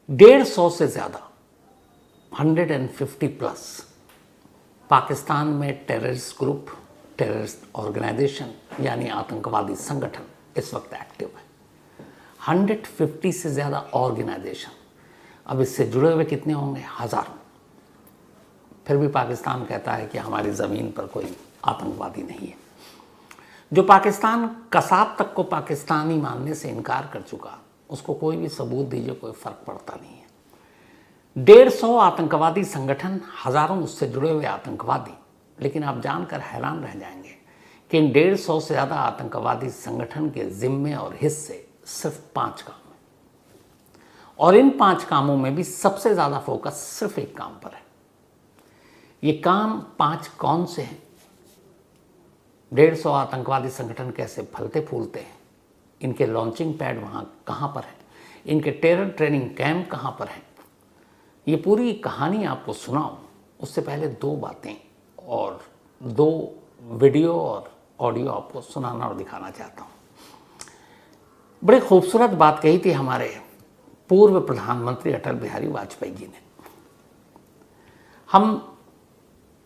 150 से ज़्यादा 150 प्लस पाकिस्तान में टेररिस्ट ग्रुप, टेररिस्ट ऑर्गेनाइजेशन यानी आतंकवादी संगठन इस वक्त एक्टिव है। 150 से ज़्यादा ऑर्गेनाइजेशन। अब इससे जुड़े हुए कितने होंगे? हज़ारों। फिर भी पाकिस्तान कहता है कि हमारी ज़मीन पर कोई आतंकवादी नहीं है। जो पाकिस्तान कसाब तक को पाकिस्तानी मानने से इनकार कर चुका, उसको कोई भी सबूत दीजिए, कोई फ़र्क पड़ता नहीं है। 150 आतंकवादी संगठन, हज़ारों उससे जुड़े हुए आतंकवादी। लेकिन आप जानकर हैरान रह जाएंगे कि इन 150 से ज़्यादा आतंकवादी संगठन के जिम्मे और हिस्से सिर्फ 5 काम हैं, और इन 5 कामों में भी सबसे ज़्यादा फोकस सिर्फ एक काम पर है। ये काम 5 कौन से हैं? 150 आतंकवादी संगठन कैसे फलते फूलते हैं, इनके लॉन्चिंग पैड वहाँ कहाँ पर है, इनके टेरर ट्रेनिंग कैंप कहाँ पर हैं, ये पूरी कहानी आपको सुनाऊं उससे पहले 2 बातें और 2 वीडियो और ऑडियो आपको सुनाना और दिखाना चाहता हूँ। बड़ी खूबसूरत बात कही थी हमारे पूर्व प्रधानमंत्री अटल बिहारी वाजपेयी जी ने। हम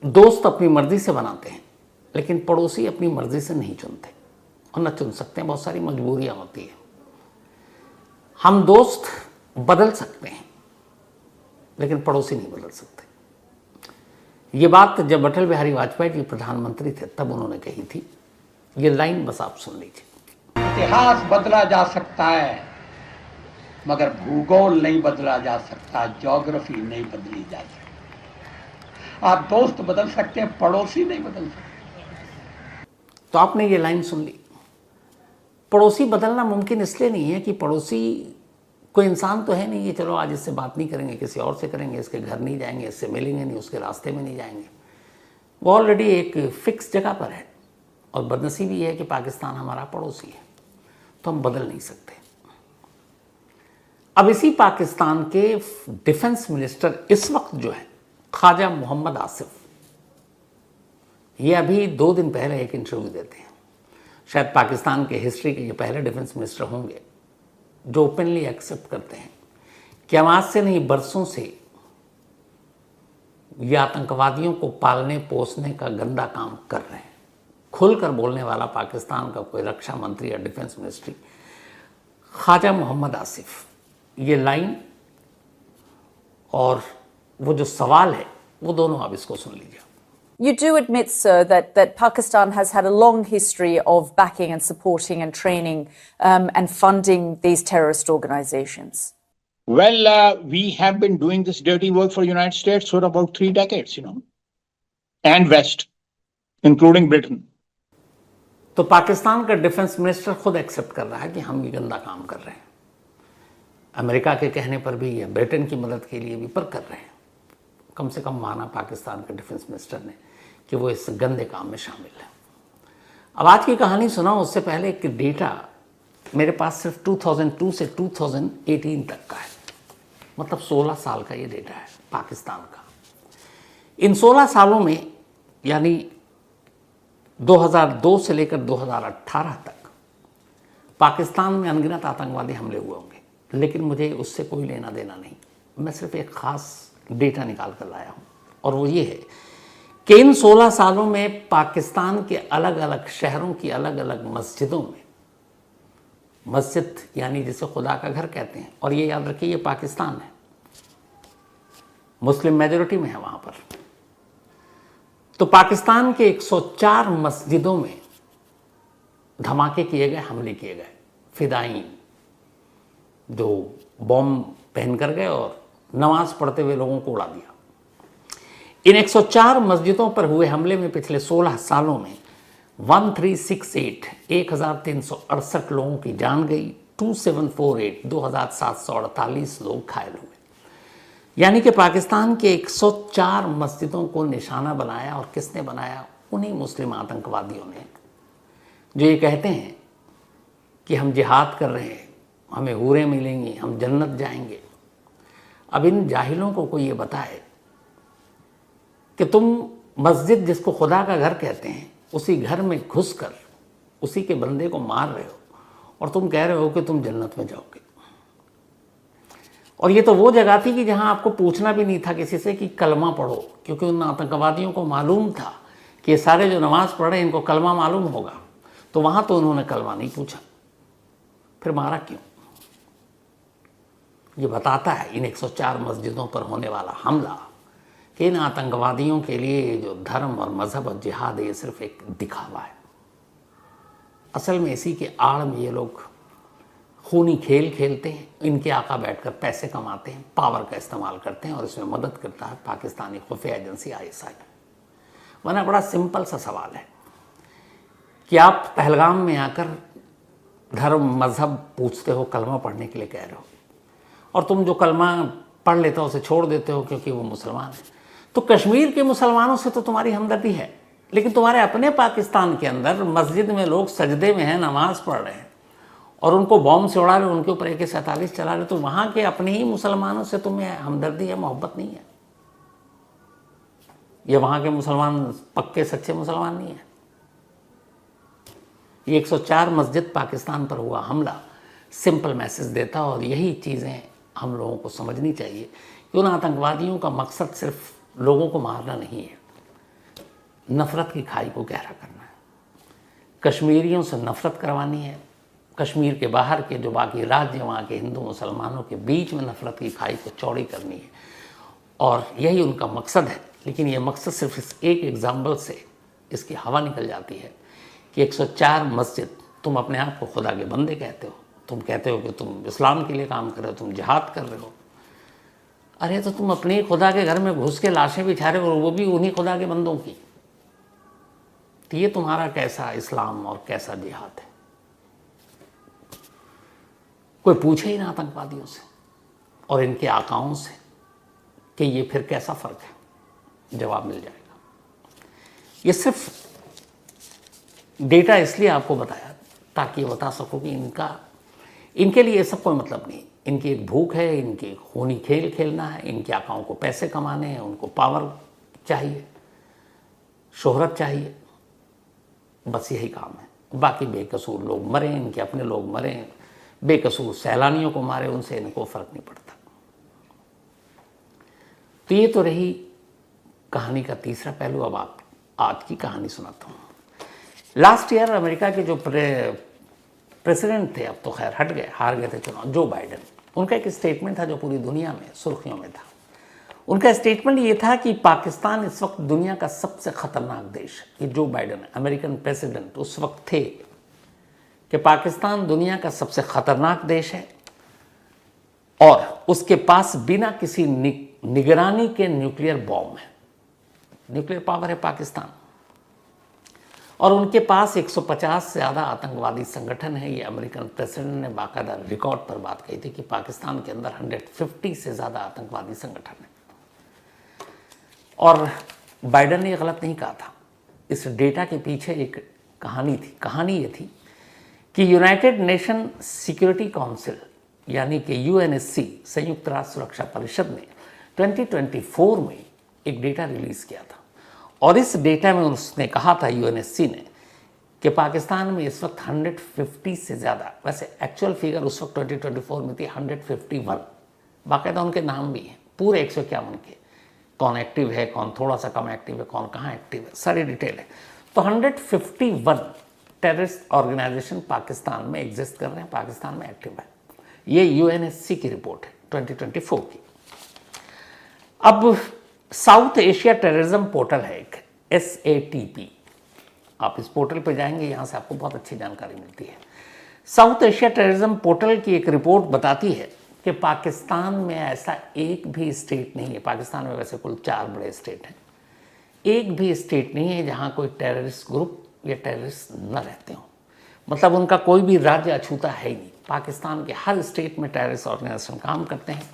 दोस्त अपनी मर्जी से बनाते हैं, लेकिन पड़ोसी अपनी मर्जी से नहीं चुनते, और न चुन सकते हैं, बहुत सारी मजबूरियां होती है। हम दोस्त बदल सकते हैं, लेकिन पड़ोसी नहीं बदल सकते। ये बात जब अटल बिहारी वाजपेयी जी प्रधानमंत्री थे तब उन्होंने कही थी। ये लाइन बस आप सुन लीजिए। इतिहास बदला जा सकता है, मगर भूगोल नहीं बदला जा सकता, ज्योग्राफी नहीं बदली जा सकती। आप दोस्त बदल सकते हैं, पड़ोसी नहीं बदल सकते। तो आपने ये लाइन सुन ली। पड़ोसी बदलना मुमकिन इसलिए नहीं है कि पड़ोसी कोई इंसान तो है नहीं कि चलो आज इससे बात नहीं करेंगे, किसी और से करेंगे, इसके घर नहीं जाएंगे, इससे मिलेंगे नहीं, उसके रास्ते में नहीं जाएंगे। वो ऑलरेडी एक फिक्स जगह पर है, और बदनसीबी है कि पाकिस्तान हमारा पड़ोसी है, तो हम बदल नहीं सकते। अब इसी पाकिस्तान के डिफेंस मिनिस्टर इस वक्त जो है ख्वाजा मोहम्मद आसिफ, ये अभी 2 दिन पहले एक इंटरव्यू देते हैं। शायद पाकिस्तान के हिस्ट्री के ये पहले डिफेंस मिनिस्टर होंगे जो ओपनली एक्सेप्ट करते हैं कि हम आज से नहीं बरसों से ये आतंकवादियों को पालने पोसने का गंदा काम कर रहे हैं। खुलकर बोलने वाला पाकिस्तान का कोई रक्षा मंत्री या डिफेंस मिनिस्ट्री ख्वाजा मोहम्मद आसिफ। ये लाइन और वो जो सवाल है वो दोनों आप इसको सुन लीजिए। You do admit, sir, that Pakistan has had a long history of backing and supporting and training and funding these terrorist organizations. Well, we have been doing this dirty work for the United States for about 3 decades, and West, including Britain. तो पाकिस्तान का defence minister खुद accept कर रहा है कि हम ये गंदा काम कर रहे हैं। अमेरिका के कहने पर भी या ब्रिटेन की मदद के लिए भी पर कर रहे हैं। कम से कम माना पाकिस्तान के डिफेंस मिनिस्टर ने कि वो इस गंदे काम में शामिल है। अब आज की कहानी सुनाऊं उससे पहले एक डेटा मेरे पास सिर्फ 2002 से 2018 तक का है, मतलब 16 साल का ये डेटा है पाकिस्तान का। इन 16 सालों में यानी 2002 से लेकर 2018 तक पाकिस्तान में अनगिनत आतंकवादी हमले हुए होंगे, लेकिन मुझे उससे कोई लेना देना नहीं। मैं सिर्फ एक ख़ास डेटा निकाल कर लाया हूँ, और वो ये है कि इन 16 सालों में पाकिस्तान के अलग अलग शहरों की अलग अलग मस्जिदों में, मस्जिद यानी जिसे खुदा का घर कहते हैं, और ये याद रखिए ये पाकिस्तान है, मुस्लिम मेजॉरिटी में है वहाँ पर, तो पाकिस्तान के 104 मस्जिदों में धमाके किए गए, हमले किए गए। फिदाइन जो बॉम्ब पहन कर गए और नमाज पढ़ते हुए लोगों को उड़ा दिया। इन 104 मस्जिदों पर हुए हमले में पिछले 16 सालों में 1368 लोगों की जान गई, 2748 लोग घायल हुए। यानी कि पाकिस्तान के 104 मस्जिदों को निशाना बनाया, और किसने बनाया? उन्हीं मुस्लिम आतंकवादियों ने, जो ये कहते हैं कि हम जिहाद कर रहे हैं, हमें हूरें मिलेंगी, हम जन्नत जाएंगे। अब इन जाहिलों को कोई ये बताए कि तुम मस्जिद जिसको खुदा का घर कहते हैं उसी घर में घुसकर उसी के बंदे को मार रहे हो, और तुम कह रहे हो कि तुम जन्नत में जाओगे। और ये तो वो जगह थी कि जहां आपको पूछना भी नहीं था किसी से कि कलमा पढ़ो, क्योंकि उन आतंकवादियों को मालूम था कि ये सारे जो नमाज पढ़ रहे हैं इनको कलमा मालूम होगा, तो वहां तो उन्होंने कलमा नहीं पूछा। फिर मारा क्यों? ये बताता है इन 104 मस्जिदों पर होने वाला हमला कि इन आतंकवादियों के लिए जो धर्म और मजहब और जिहाद है ये सिर्फ एक दिखावा है। असल में इसी के आड़ में ये लोग खूनी खेल खेलते हैं, इनके आका बैठकर पैसे कमाते हैं, पावर का इस्तेमाल करते हैं, और इसमें मदद करता है पाकिस्तानी खुफिया एजेंसी ISI। वरना बड़ा सिंपल सा सवाल है कि आप पहलगाम में आकर धर्म मजहब पूछते हो, कलमा पढ़ने के लिए कह रहे हो, और तुम जो कलमा पढ़ लेते हो उसे छोड़ देते हो क्योंकि वो मुसलमान है। तो कश्मीर के मुसलमानों से तो तुम्हारी हमदर्दी है, लेकिन तुम्हारे अपने पाकिस्तान के अंदर मस्जिद में लोग सजदे में हैं, नमाज पढ़ रहे हैं, और उनको बॉम्ब से उड़ा रहे, उनके ऊपर AK-47 चला रहे, तो वहां के अपने ही मुसलमानों से तुम्हें हमदर्दी है, मोहब्बत नहीं है। ये वहां के मुसलमान पक्के सच्चे मुसलमान नहीं है। ये 104 मस्जिद पाकिस्तान पर हुआ हमला सिंपल मैसेज देता, और यही चीज़ें हम लोगों को समझनी चाहिए कि उन आतंकवादियों का मकसद सिर्फ लोगों को मारना नहीं है, नफ़रत की खाई को गहरा करना है, कश्मीरियों से नफ़रत करवानी है, कश्मीर के बाहर के जो बाकी राज्य वहाँ के हिंदू मुसलमानों के बीच में नफ़रत की खाई को चौड़ी करनी है, और यही उनका मकसद है। लेकिन ये मकसद सिर्फ इस एक एग्जाम्पल से इसकी हवा निकल जाती है कि 104 मस्जिद, तुम अपने आप को खुदा के बंदे कहते हो, तुम कहते हो कि तुम इस्लाम के लिए काम कर रहे हो, तुम जिहाद कर रहे हो। अरे तो तुम अपने खुदा के घर में घुस के लाशें बिछा रहे हो, और वो भी उन्हीं खुदा के बंदों की। तो ये तुम्हारा कैसा इस्लाम और कैसा जिहाद है? कोई पूछे इन आतंकवादियों से और इनके आकाओं से कि ये फिर कैसा फ़र्क है, जवाब मिल जाएगा। ये सिर्फ डेटा इसलिए आपको बताया ताकि ये बता सको कि इनके लिए ये सब कोई मतलब नहीं। इनकी एक भूख है, इनकी खूनी खेल खेलना है, इनके आकाओं को पैसे कमाने हैं, उनको पावर चाहिए, शोहरत चाहिए, बस यही काम है। बाकी बेकसूर लोग मरे, इनके अपने लोग मरे, बेकसूर सैलानियों को मारे, उनसे इनको फ़र्क नहीं पड़ता। तो ये तो रही कहानी का तीसरा पहलू। अब आप आज की कहानी सुनाता हूँ। लास्ट ईयर अमेरिका के जो प्रेसिडेंट थे, अब तो खैर हट गए, हार गए थे चुनाव, जो बाइडेन, उनका एक स्टेटमेंट था जो पूरी दुनिया में सुर्खियों में था। उनका स्टेटमेंट ये था कि पाकिस्तान इस वक्त दुनिया का सबसे खतरनाक देश है। ये जो बाइडेन अमेरिकन प्रेसिडेंट उस वक्त थे कि पाकिस्तान दुनिया का सबसे खतरनाक देश है, और उसके पास बिना किसी निगरानी के न्यूक्लियर बॉम्ब है, न्यूक्लियर पावर है पाकिस्तान, और उनके पास 150 से ज़्यादा आतंकवादी संगठन है। ये अमेरिकन प्रेसिडेंट ने बाकायदा रिकॉर्ड पर बात कही थी कि पाकिस्तान के अंदर 150 से ज़्यादा आतंकवादी संगठन है। और बाइडेन ने गलत नहीं कहा था। इस डेटा के पीछे एक कहानी थी। कहानी ये थी कि यूनाइटेड नेशन सिक्योरिटी काउंसिल यानी कि UNSC, संयुक्त राष्ट्र सुरक्षा परिषद ने 2024 में एक डेटा रिलीज़ किया था, और इस डेटा में उसने कहा था, UNSC ने, कि पाकिस्तान में इस वक्त 150 से ज़्यादा, वैसे एक्चुअल फिगर उस वक्त 2024 में थी 151, बाकायदा उनके नाम भी हैं पूरे 151 के, कौन एक्टिव है, कौन थोड़ा सा कम एक्टिव है, कौन कहाँ एक्टिव है, सारी डिटेल है। तो 151 टेररिस्ट ऑर्गेनाइजेशन पाकिस्तान में एग्जिस्ट कर रहे हैं, पाकिस्तान में एक्टिव है। ये UNSC की रिपोर्ट है 2024 की। अब साउथ एशिया टेररिज्म पोर्टल है एक, SATP, आप इस पोर्टल पर जाएंगे, यहाँ से आपको बहुत अच्छी जानकारी मिलती है। साउथ एशिया टेररिज्म पोर्टल की एक रिपोर्ट बताती है कि पाकिस्तान में ऐसा एक भी स्टेट नहीं है, पाकिस्तान में वैसे कुल 4 बड़े स्टेट हैं, एक भी स्टेट नहीं है जहाँ कोई टेररिस्ट ग्रुप या टेररिस्ट न रहते हों। मतलब उनका कोई भी राज्य अछूता है ही नहीं। पाकिस्तान के हर स्टेट में टेररिस्ट ऑर्गेनाइजेशन काम करते हैं,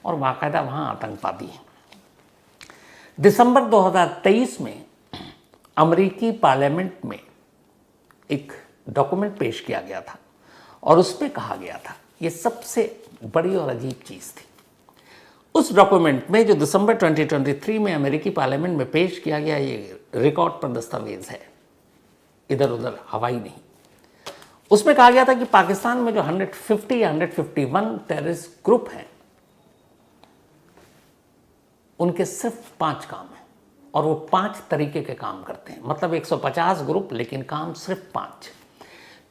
और बाकायदा वहाँ आतंकवादी हैं। दिसंबर 2023 में अमेरिकी पार्लियामेंट में एक डॉक्यूमेंट पेश किया गया था, और उस पर कहा गया था, ये सबसे बड़ी और अजीब चीज़ थी। उस डॉक्यूमेंट में जो दिसंबर 2023 में अमेरिकी पार्लियामेंट में पेश किया गया, ये रिकॉर्ड पर दस्तावेज है, इधर उधर हवाई नहीं। उसमें कहा गया था कि पाकिस्तान में जो 150 या 151 टेररिस्ट ग्रुप हैं, उनके सिर्फ 5 काम हैं और वो 5 तरीके के काम करते हैं। मतलब 150 ग्रुप, लेकिन काम सिर्फ 5।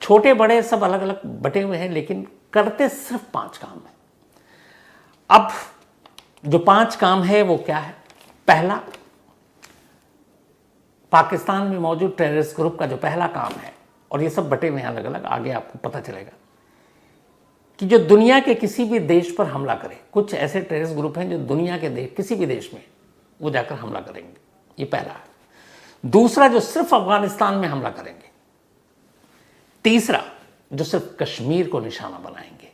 छोटे बड़े सब अलग अलग बटे हुए हैं, लेकिन करते सिर्फ 5 काम है। अब जो 5 काम है वो क्या है? पहला, पाकिस्तान में मौजूद टेररिस्ट ग्रुप का जो पहला काम है, और ये सब बटे हुए हैं अलग अलग, आगे आपको पता चलेगा, कि जो दुनिया के किसी भी देश पर हमला करे। कुछ ऐसे टेररिस्ट ग्रुप हैं जो दुनिया के किसी भी देश में वो जाकर हमला करेंगे, ये पहला है। दूसरा, जो सिर्फ अफगानिस्तान में हमला करेंगे। तीसरा, जो सिर्फ कश्मीर को निशाना बनाएंगे।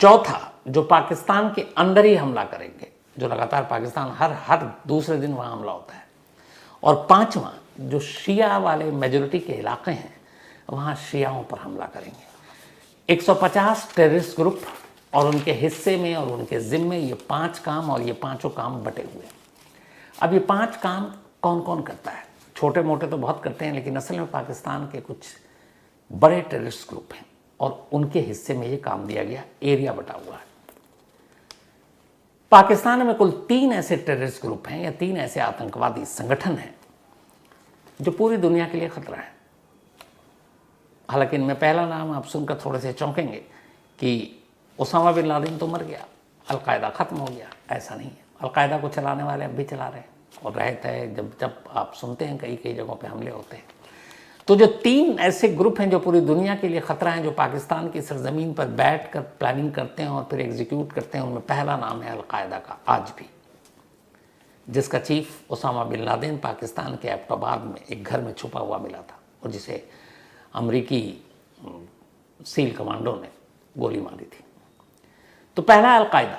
चौथा, जो पाकिस्तान के अंदर ही हमला करेंगे, जो लगातार पाकिस्तान हर दूसरे दिन वहां हमला होता है। और पांचवा, जो शिया वाले मेजोरिटी के इलाके हैं वहां शियाओं पर हमला करेंगे। 150 टेररिस्ट ग्रुप और उनके हिस्से में और उनके जिम्मे ये 5 काम, और ये 5 काम बटे हुए हैं। अब ये 5 काम कौन कौन करता है? छोटे मोटे तो बहुत करते हैं, लेकिन असल में पाकिस्तान के कुछ बड़े टेररिस्ट ग्रुप हैं और उनके हिस्से में ये काम दिया गया, एरिया बटा हुआ है। पाकिस्तान में कुल 3 ऐसे टेररिस्ट ग्रुप हैं या 3 ऐसे आतंकवादी संगठन हैं जो पूरी दुनिया के लिए खतरा है। हालांकि इनमें पहला नाम आप सुनकर थोड़े से चौंकेंगे कि ओसामा बिन लादेन तो मर गया, अलकायदा खत्म हो गया। ऐसा नहीं है, अलकायदा को चलाने वाले अब भी चला रहे हैं और रहते हैं। जब आप सुनते हैं कई जगहों पे हमले होते हैं, तो जो 3 ऐसे ग्रुप हैं जो पूरी दुनिया के लिए खतरा हैं, जो पाकिस्तान की सरजमीन पर बैठकर प्लानिंग करते हैं और फिर एग्जीक्यूट करते हैं, उनमें पहला नाम है अलकायदा का, आज भी, जिसका chief Osama bin Laden Pakistan के एबटाबाद में एक घर में छुपा हुआ मिला था और जिसे अमेरिकी सील कमांडो ने गोली मारी थी। तो पहला अलकायदा।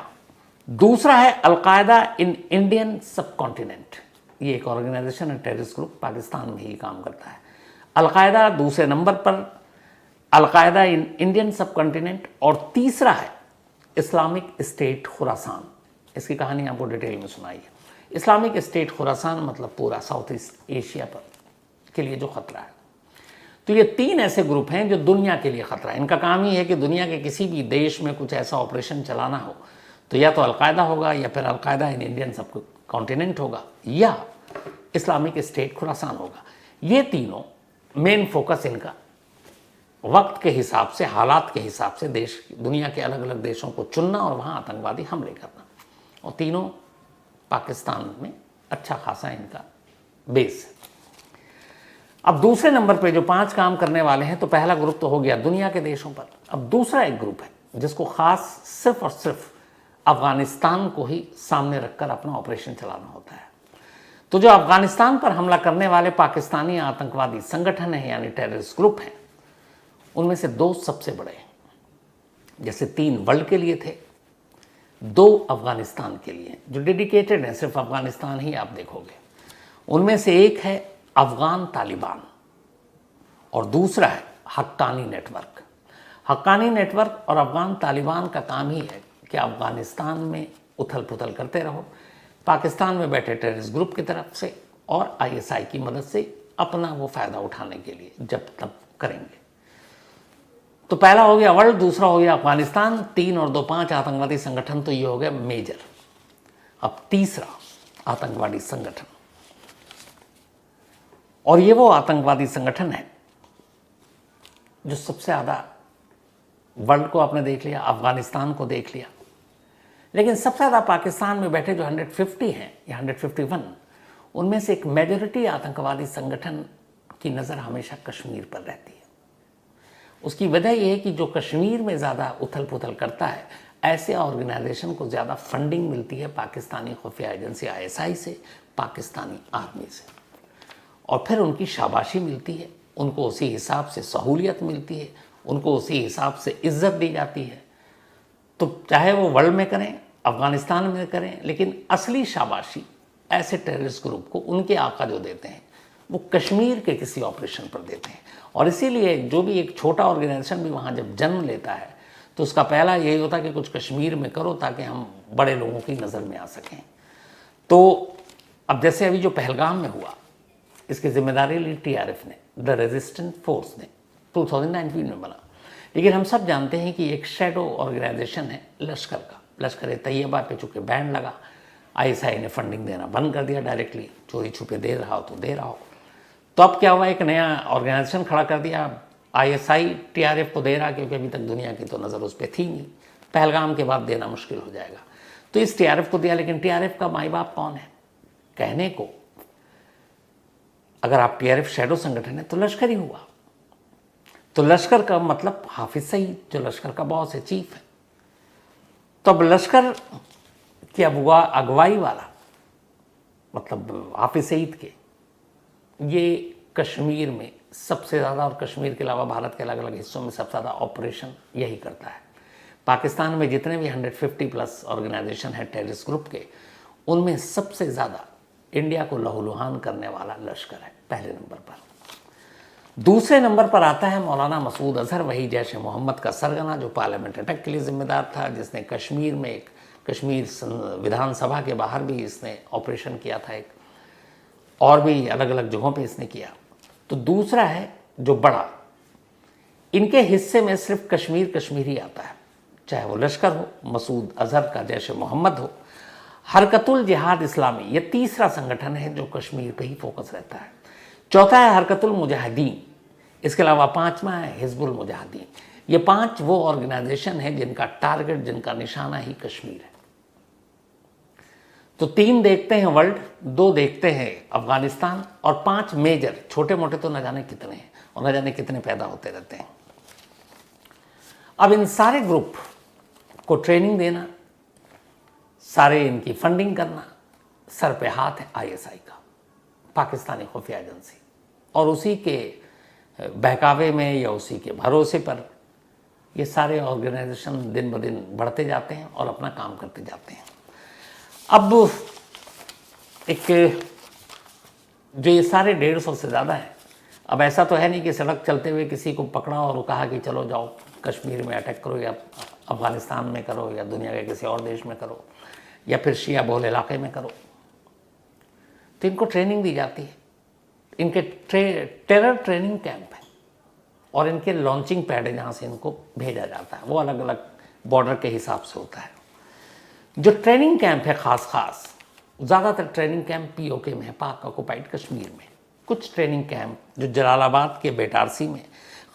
दूसरा है अलकायदा इन इंडियन सब कॉन्टिनेंट। ये एक ऑर्गेनाइजेशन है, टेररिस्ट ग्रुप, पाकिस्तान में ही काम करता है। अलकायदा दूसरे नंबर पर, अलकायदा इन इंडियन सब कॉन्टिनेंट। और तीसरा है इस्लामिक स्टेट खुरासान। इसकी कहानी आपको डिटेल में सुनाई है। इस्लामिक स्टेट खुरासान मतलब पूरा साउथ ईस्ट एशिया पर के लिए जो खतरा है। तो ये 3 ऐसे ग्रुप हैं जो दुनिया के लिए खतरा है। इनका काम ही है कि दुनिया के किसी भी देश में कुछ ऐसा ऑपरेशन चलाना हो तो या तो अलकायदा होगा, या फिर अलकायदा इन इंडियन सब कॉन्टिनेंट होगा, या इस्लामिक स्टेट खुरासान होगा। ये तीनों मेन फोकस इनका वक्त के हिसाब से, हालात के हिसाब से दुनिया के अलग अलग देशों को चुनना और वहाँ आतंकवादी हमले करना। और तीनों पाकिस्तान में अच्छा खासा इनका बेस है। अब दूसरे नंबर पे जो 5 काम करने वाले हैं, तो पहला ग्रुप तो हो गया दुनिया के देशों पर। अब दूसरा एक ग्रुप है जिसको खास सिर्फ और सिर्फ अफगानिस्तान को ही सामने रखकर अपना ऑपरेशन चलाना होता है। तो जो अफगानिस्तान पर हमला करने वाले पाकिस्तानी आतंकवादी संगठन हैं यानी टेररिस्ट ग्रुप हैं, उनमें से 2 सबसे बड़े हैं। जैसे 3 वर्ल्ड के लिए थे, 2 अफगानिस्तान के लिए जो डेडिकेटेड हैं, सिर्फ अफगानिस्तान ही आप देखोगे। उनमें से एक है अफगान तालिबान और दूसरा है हक्कानी नेटवर्क। हक्कानी नेटवर्क और अफगान तालिबान का काम ही है कि अफगानिस्तान में उथल पुथल करते रहो, पाकिस्तान में बैठे टेररिस्ट ग्रुप की तरफ से और ISI की मदद से अपना वो फ़ायदा उठाने के लिए जब तब करेंगे। तो पहला हो गया वर्ल्ड, दूसरा हो गया अफगानिस्तान, 3 और 2 5 आतंकवादी संगठन, तो ये हो गया मेजर। अब तीसरा आतंकवादी संगठन, और ये वो आतंकवादी संगठन है जो सबसे ज़्यादा, वर्ल्ड को आपने देख लिया, अफगानिस्तान को देख लिया, लेकिन सबसे ज़्यादा पाकिस्तान में बैठे जो 150 हैं या 151, उनमें से एक मेजॉरिटी आतंकवादी संगठन की नज़र हमेशा कश्मीर पर रहती है। उसकी वजह यह है कि जो कश्मीर में ज़्यादा उथल पुथल करता है, ऐसे ऑर्गेनाइजेशन को ज़्यादा फंडिंग मिलती है पाकिस्तानी खुफिया एजेंसी ISI से, पाकिस्तानी आर्मी से, और फिर उनकी शाबाशी मिलती है, उनको उसी हिसाब से सहूलियत मिलती है, उनको उसी हिसाब से इज्जत दी जाती है। तो चाहे वो वर्ल्ड में करें, अफगानिस्तान में करें, लेकिन असली शाबाशी ऐसे टेररिस्ट ग्रुप को उनके आका जो देते हैं वो कश्मीर के किसी ऑपरेशन पर देते हैं। और इसीलिए जो भी एक छोटा ऑर्गेनाइजेशन भी वहाँ जब जन्म लेता है तो उसका पहला यही होता है कि कुछ कश्मीर में करो ताकि हम बड़े लोगों की नज़र में आ सकें। तो अब जैसे अभी जो पहलगाम में हुआ, इसकी जिम्मेदारी ली TRF ने, द रेजिस्टेंट फोर्स ने, 2019 में बना। लेकिन हम सब जानते हैं कि एक शैडो ऑर्गेनाइजेशन है लश्कर का, लश्कर-ए-तैयबा पे चूँकि बैन लगा, आईएसआई ने फंडिंग देना बंद कर दिया, डायरेक्टली चोरी छुपे दे रहा हो तो दे रहा हो। तो अब क्या हुआ, एक नया ऑर्गेनाइजेशन खड़ा कर दिया। आईएसआई टीआरएफ को दे रहा, क्योंकि अभी तक दुनिया की तो नज़र उस पर थी नहीं, पहलगाम के बाद देना मुश्किल हो जाएगा, तो इस टीआरएफ को दिया। लेकिन टीआरएफ का माई बाप कौन है कहने को? अगर आप टीआरएफ शैडो संगठन है तो लश्कर ही हुआ। तो लश्कर का मतलब हाफिज सईद, जो लश्कर का बॉस है, चीफ है। तो अब लश्कर की अगुवाई वाला मतलब हाफिज सईद के, ये कश्मीर में सबसे ज़्यादा, और कश्मीर के अलावा भारत के अलग अलग हिस्सों में सबसे ज़्यादा ऑपरेशन यही करता है। पाकिस्तान में जितने भी 150+ ऑर्गेनाइजेशन है टेररिस्ट ग्रुप के, उनमें सबसे ज़्यादा इंडिया को लहूलुहान करने वाला लश्कर है पहले नंबर पर। दूसरे नंबर पर आता है मौलाना मसूद अजहर, वही जैश ए मोहम्मद का सरगना, जो पार्लियामेंट अटैक के लिए जिम्मेदार था, जिसने कश्मीर में कश्मीर विधानसभा के बाहर भी इसने ऑपरेशन किया था एक, और भी अलग अलग जगहों पे इसने किया। तो दूसरा है जो बड़ा, इनके हिस्से में सिर्फ कश्मीर ही आता है, चाहे वो लश्कर हो, मसूद अजहर का जैश ए मोहम्मद हो, हरकतुल जिहाद इस्लामी, ये तीसरा संगठन है जो कश्मीर पे ही फोकस रहता है। चौथा है हरकतुल मुजाहिदीन, इसके अलावा पांचवा है हिजबुल मुजाहिदीन। ये 5 वो ऑर्गेनाइजेशन है जिनका टारगेट, जिनका निशाना ही कश्मीर है। तो 3 देखते हैं वर्ल्ड, 2 देखते हैं अफगानिस्तान, और 5 मेजर, छोटे मोटे तो न जाने कितने हैं और न जाने कितने पैदा होते रहते हैं। अब इन सारे ग्रुप को ट्रेनिंग देना, सारे इनकी फंडिंग करना, सर पे हाथ है आईएसआई का, पाकिस्तानी खुफिया एजेंसी, और उसी के बहकावे में या उसी के भरोसे पर ये सारे ऑर्गेनाइजेशन दिन ब दिन बढ़ते जाते हैं और अपना काम करते जाते हैं। अब एक जो ये सारे 150 से ज़्यादा हैं, अब ऐसा तो है नहीं कि सड़क चलते हुए किसी को पकड़ा और कहा कि चलो जाओ कश्मीर में अटैक करो, या अफगानिस्तान में करो, या दुनिया के किसी और देश में करो, या फिर शिया बहुल इलाके में करो। तो इनको ट्रेनिंग दी जाती है, इनके टेरर ट्रेनिंग कैंप है, और इनके लॉन्चिंग पैड है जहाँ से इनको भेजा जाता है, वो अलग अलग बॉर्डर के हिसाब से होता है। जो ट्रेनिंग कैंप है खास ज़्यादातर ट्रेनिंग कैंप पीओके में है, पाक ऑक्युपाइड कश्मीर में। कुछ ट्रेनिंग कैंप जो जलालाबाद के बेटारसी में,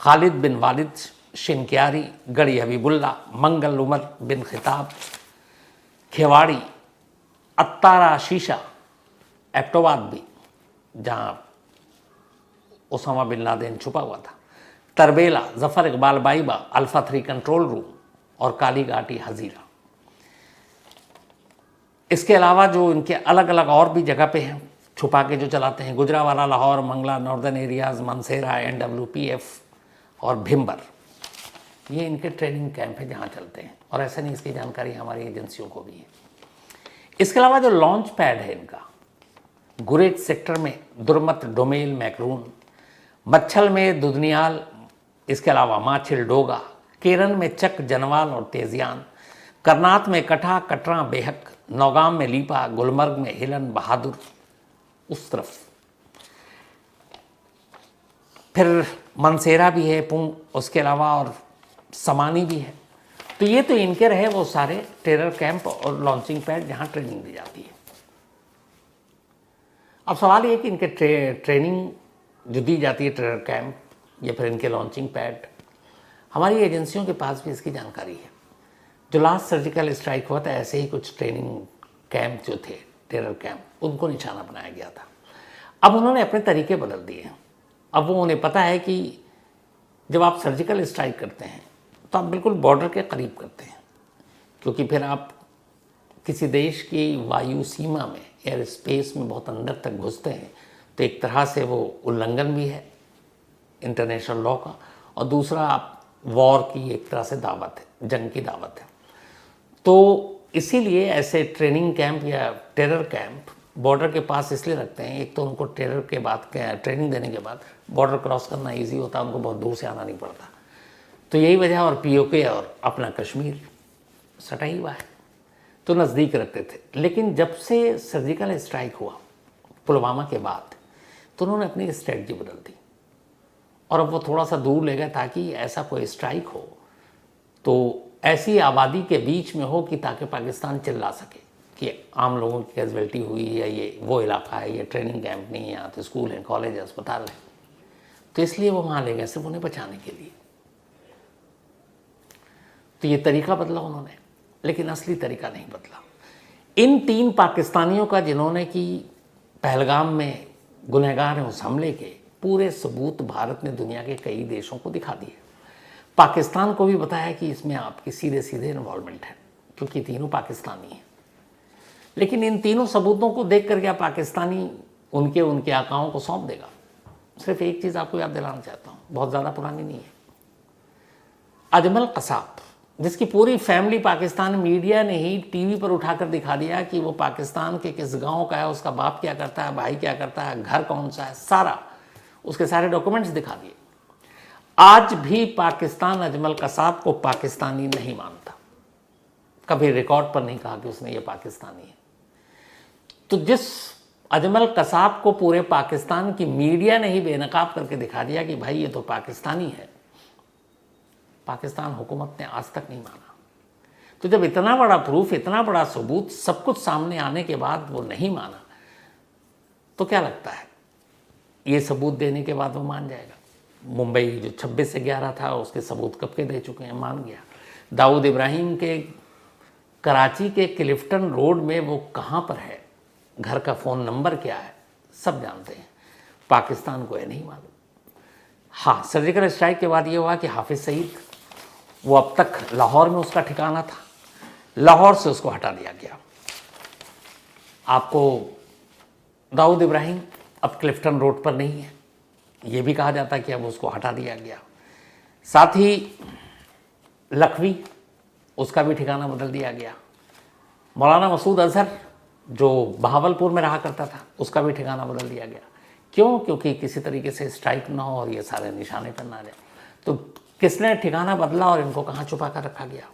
खालिद बिन वालिद शिनक्यारी, गढ़ी हबीबुल्ला, मंगल उमर बिन खिताब, खेवाड़ी, अत्तारा शीशा, एबटाबाद भी जहाँ ओसामा बिन लादेन छुपा हुआ था, तरबेला, जफ़र इकबाल बाइबा, अल्फा 3 कंट्रोल रूम, और काली घाटी हजीरा। इसके अलावा जो इनके अलग अलग और भी जगह पे हैं छुपा के जो चलाते हैं, Gujranwala, Lahore, Mangla, northern areas, Mansehra, NWPF और भिम्बर, ये इनके ट्रेनिंग कैंप है जहाँ चलते हैं। और ऐसा नहीं, इसकी जानकारी हमारी एजेंसियों को भी है। इसके अलावा जो लॉन्च पैड है इनका, गुरेज सेक्टर में दुर्मत, डोमेल, मैकरून, मच्छल में दुधनियाल, इसके अलावा माछिल, डोगा, केरन में चक, जनवाल और तेजियान, करनात में कठा, कटरा, बेहक, नौगाम में लीपा, गुलमर्ग में हिलन, बहादुर, उस तरफ फिर मनसेरा भी है, पुंग, उसके अलावा और समानी भी है। तो ये तो इनके रहे वो सारे टेरर कैंप और लॉन्चिंग पैड जहाँ ट्रेनिंग दी जाती है। अब सवाल ये कि इनके ट्रेनिंग जो दी जाती है टेरर कैंप या फिर इनके लॉन्चिंग पैड, हमारी एजेंसियों के पास भी इसकी जानकारी है। जो लास्ट सर्जिकल स्ट्राइक हुआ था, ऐसे ही कुछ ट्रेनिंग कैंप जो थे, टेरर कैंप, उनको निशाना बनाया गया था। अब उन्होंने अपने तरीके बदल दिए हैं। अब वो उन्हें पता है कि जब आप सर्जिकल स्ट्राइक करते हैं तो आप बिल्कुल बॉर्डर के करीब करते हैं, क्योंकि फिर आप किसी देश की वायु सीमा में, एयर स्पेस में बहुत अंदर तक घुसते हैं, तो एक तरह से वो उल्लंघन भी है इंटरनेशनल लॉ का, और दूसरा आप वॉर की एक तरह से दावत है, जंग की दावत है। तो इसीलिए ऐसे ट्रेनिंग कैंप या टेरर कैंप बॉर्डर के पास इसलिए रखते हैं, एक तो उनको टेरर के बाद ट्रेनिंग देने के बाद बॉर्डर क्रॉस करना ईजी होता है, उनको बहुत दूर से आना नहीं पड़ता। तो यही वजह, और पीओके और अपना कश्मीर सटा ही हुआ है, तो नज़दीक रखते थे। लेकिन जब से सर्जिकल स्ट्राइक हुआ पुलवामा के बाद, तो उन्होंने अपनी स्ट्रेटजी बदल दी, और अब वो थोड़ा सा दूर ले गए ताकि ऐसा कोई स्ट्राइक हो तो ऐसी आबादी के बीच में हो कि ताकि पाकिस्तान चिल्ला सके, कि आम लोगों की कैजुअलिटी हुई या ये वो इलाका है, ये ट्रेनिंग कैंप नहीं है, यहाँ तो स्कूल है, कॉलेज है, अस्पताल है, तो इसलिए वो वहाँ ले गए सिर्फ उन्हें बचाने के लिए। तो ये तरीका बदला उन्होंने, लेकिन असली तरीका नहीं बदला। इन 3 पाकिस्तानियों का जिन्होंने कि पहलगाम में गुनहगार हैं उस हमले के, पूरे सबूत भारत ने दुनिया के कई देशों को दिखा दिए। पाकिस्तान को भी बताया कि इसमें आपकी सीधे सीधे इन्वॉल्वमेंट है, क्योंकि तीनों पाकिस्तानी हैं। लेकिन इन तीनों सबूतों को देख कर क्या पाकिस्तानी उनके आकाओं को सौंप देगा? सिर्फ एक चीज़ आपको याद दिलाना चाहता हूँ, बहुत ज़्यादा पुरानी नहीं है। अजमल कसाब, जिसकी पूरी फैमिली पाकिस्तान मीडिया ने ही टीवी पर उठाकर दिखा दिया कि वो पाकिस्तान के किस गांव का है, उसका बाप क्या करता है, भाई क्या करता है, घर कौन सा है, सारा उसके सारे डॉक्यूमेंट्स दिखा दिए। आज भी पाकिस्तान अजमल कसाब को पाकिस्तानी नहीं मानता, कभी रिकॉर्ड पर नहीं कहा कि उसने ये पाकिस्तानी है। तो जिस अजमल कसाब को पूरे पाकिस्तान की मीडिया ने ही बेनकाब करके दिखा दिया कि भाई ये तो पाकिस्तानी है, पाकिस्तान हुकूमत ने आज तक नहीं माना। तो जब इतना बड़ा प्रूफ, इतना बड़ा सबूत, सब कुछ सामने आने के बाद वो नहीं माना, तो क्या लगता है ये सबूत देने के बाद वो मान जाएगा? मुंबई जो 26 से 11 था उसके सबूत कब के दे चुके हैं, मान गया। दाऊद इब्राहिम के कराची के क्लिफ्टन रोड में वो कहाँ पर है, घर का फ़ोन नंबर क्या है, सब जानते हैं। पाकिस्तान को ये नहीं मालूम। हाँ, सर्जिकल स्ट्राइक के बाद ये हुआ कि हाफिज़ सईद, वो अब तक लाहौर में उसका ठिकाना था, लाहौर से उसको हटा दिया गया। आपको दाऊद इब्राहिम अब क्लिफ्टन रोड पर नहीं है, ये भी कहा जाता है कि अब उसको हटा दिया गया। साथ ही लखवी, उसका भी ठिकाना बदल दिया गया। मौलाना मसूद अजहर जो बहावलपुर में रहा करता था, उसका भी ठिकाना बदल दिया गया। क्यों? क्योंकि किसी तरीके से स्ट्राइक ना हो और ये सारे निशाने पर ना जाए। तो किसने ठिकाना बदला और इनको कहाँ छुपा कर रखा गया?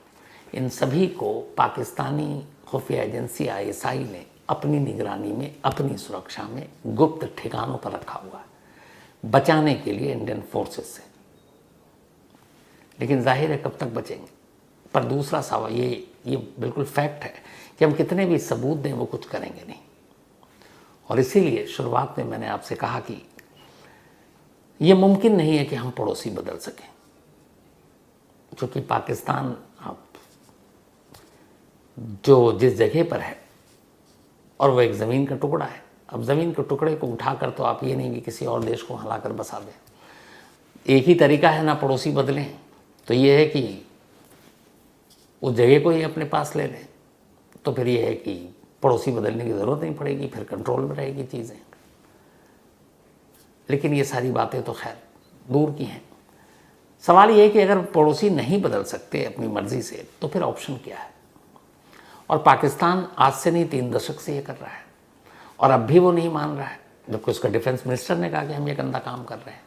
इन सभी को पाकिस्तानी खुफिया एजेंसी ISI ने अपनी निगरानी में, अपनी सुरक्षा में गुप्त ठिकानों पर रखा हुआ है, बचाने के लिए इंडियन फोर्सेस से। लेकिन जाहिर है कब तक बचेंगे। पर दूसरा सवाल ये बिल्कुल फैक्ट है कि हम कितने भी सबूत दें वो कुछ करेंगे नहीं। और इसीलिए शुरुआत में मैंने आपसे कहा कि ये मुमकिन नहीं है कि हम पड़ोसी बदल सकें, क्योंकि पाकिस्तान अब जो जिस जगह पर है, और वो एक ज़मीन का टुकड़ा है। अब ज़मीन के टुकड़े को उठाकर तो आप ये नहीं कि किसी और देश को हिलाकर बसा दें। एक ही तरीका है ना पड़ोसी बदलें, तो ये है कि उस जगह को ही अपने पास ले लें। तो फिर ये है कि पड़ोसी बदलने की ज़रूरत नहीं पड़ेगी, फिर कंट्रोल में रहेगी चीज़ें। लेकिन ये सारी बातें तो खैर दूर की हैं। सवाल ये है कि अगर पड़ोसी नहीं बदल सकते अपनी मर्ज़ी से, तो फिर ऑप्शन क्या है? और पाकिस्तान आज से नहीं 3 दशक से ये कर रहा है, और अब भी वो नहीं मान रहा है, जबकि उसका डिफेंस मिनिस्टर ने कहा कि हम ये गंदा काम कर रहे हैं।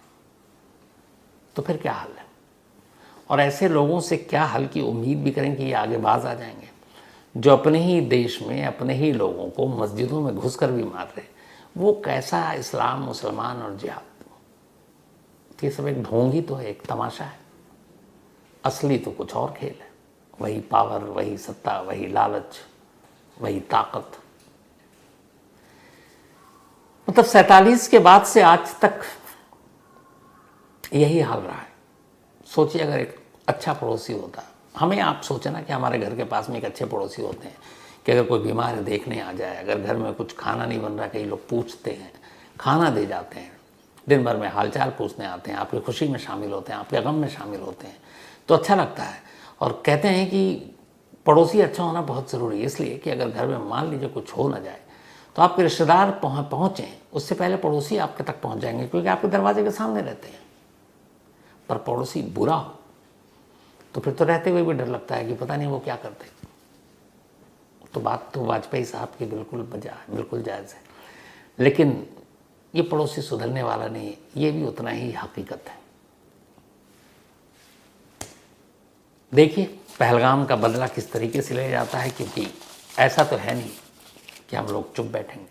तो फिर क्या हल है? और ऐसे लोगों से क्या हल की उम्मीद भी करें कि ये आगे बाज आ जाएंगे, जो अपने ही देश में अपने ही लोगों को मस्जिदों में घुसकर भी मार रहे? वो कैसा इस्लाम, मुसलमान और जिहाद? ये सब एक ढोंग ही तो है, एक तमाशा है। असली तो कुछ और खेल है। वही पावर, वही सत्ता, वही लालच, वही ताकत। मतलब 47 के बाद से आज तक यही हाल रहा है। सोचिए अगर एक अच्छा पड़ोसी होता, हमें आप सोचे ना कि हमारे घर के पास में एक अच्छे पड़ोसी होते हैं कि अगर कोई बीमार है देखने आ जाए, अगर घर में कुछ खाना नहीं बन रहा, कई लोग पूछते हैं, खाना दे जाते हैं, दिन भर में हालचाल पूछने आते हैं, आपकी खुशी में शामिल होते हैं, आपके गम में शामिल होते हैं, तो अच्छा लगता है। और कहते हैं कि पड़ोसी अच्छा होना बहुत ज़रूरी है, इसलिए कि अगर घर में मान लीजिए कुछ हो ना जाए, तो आपके रिश्तेदार पहुँचें उससे पहले पड़ोसी आपके तक पहुँच जाएंगे, क्योंकि आपके दरवाजे के सामने रहते हैं। पर पड़ोसी बुरा हो तो फिर तो रहते हुए भी डर लगता है कि पता नहीं वो क्या करते। तो बात तो वाजपेयी साहब की बिल्कुल जायज़ है। लेकिन ये पड़ोसी सुधरने वाला नहीं है, ये भी उतना ही हकीकत है। देखिए पहलगाम का बदला किस तरीके से ले जाता है, क्योंकि ऐसा तो है नहीं कि हम लोग चुप बैठेंगे।